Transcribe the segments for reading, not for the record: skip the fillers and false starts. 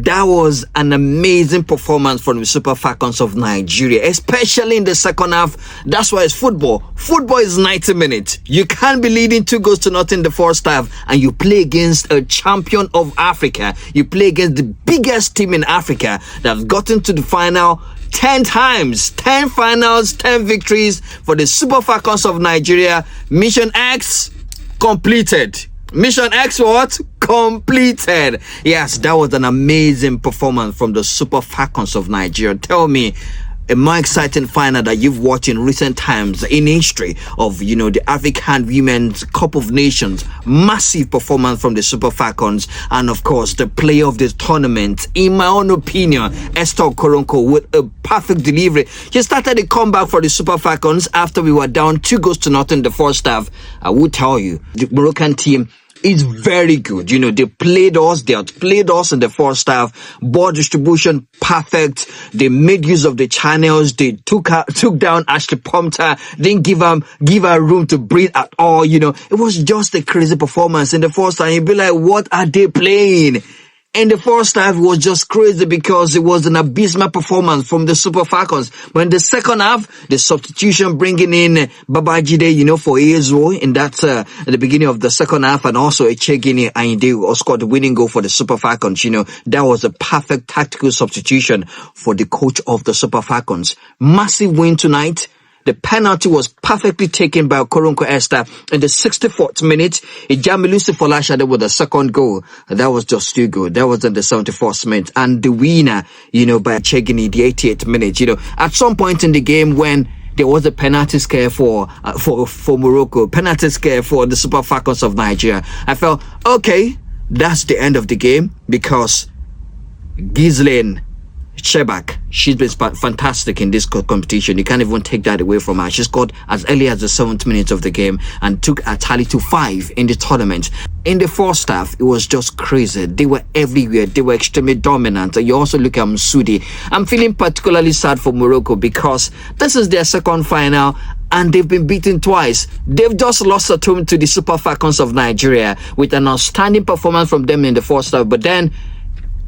That was an amazing performance from the Super Falcons of Nigeria, especially in the second half. That's why it's football. Football is 90 minutes. You can't be leading 2-0 in the first half and you play against a champion of Africa. You play against the biggest team in Africa that have gotten to the final 10 times, 10 finals, 10 victories for the Super Falcons of Nigeria. Mission X completed. Mission X what? Completed. Yes, that was an amazing performance from the Super Falcons of Nigeria. Tell me, a more exciting final that you've watched in recent times in history of, the African Women's Cup of Nations. Massive performance from the Super Falcons. And of course, the player of this tournament, in my own opinion, Esther Okoronkwo, with a perfect delivery. She started the comeback for the Super Falcons after we were down 2-0 in the first half. I will tell you, the Moroccan team is very good. They played us, they outplayed us in the first half. Ball distribution, perfect. They made use of the channels. They took down Ashley Pumpter, didn't give her room to breathe at all. It was just a crazy performance in the first half. You'd be like, what are they playing? In the first half, it was just crazy because it was an abysmal performance from the Super Falcons. But in the second half, the substitution bringing in Babajide, for Ezo in that at the beginning of the second half, and also Echegini Ayinde scored the winning goal for the Super Falcons. That was a perfect tactical substitution for the coach of the Super Falcons. Massive win tonight. The penalty was perfectly taken by Okoronkwo Esther in the 64th minute. Ijamilusi Folashade with the second goal. That was just too good. That was in the 74th minute. And the winner, by Chegini, the 88th minute. At some point in the game when there was a penalty scare for Morocco, penalty scare for the Super Falcons of Nigeria, I felt, okay, that's the end of the game because Ghislaine Shebak, she's been fantastic in this competition. You can't even take that away from her. She scored as early as the 7th minute of the game and took a tally to 5 in the tournament. In the first half, it was just crazy. They were everywhere. They were extremely dominant. You also look at Msudi. I'm feeling particularly sad for Morocco because this is their second final and they've been beaten twice. They've just lost at home to the Super Falcons of Nigeria with an outstanding performance from them in the first half. But then,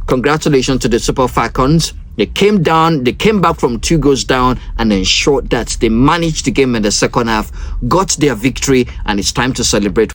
congratulations to the Super Falcons. They came back from 2 goals down and ensured that they managed the game in the second half, got their victory, and it's time to celebrate.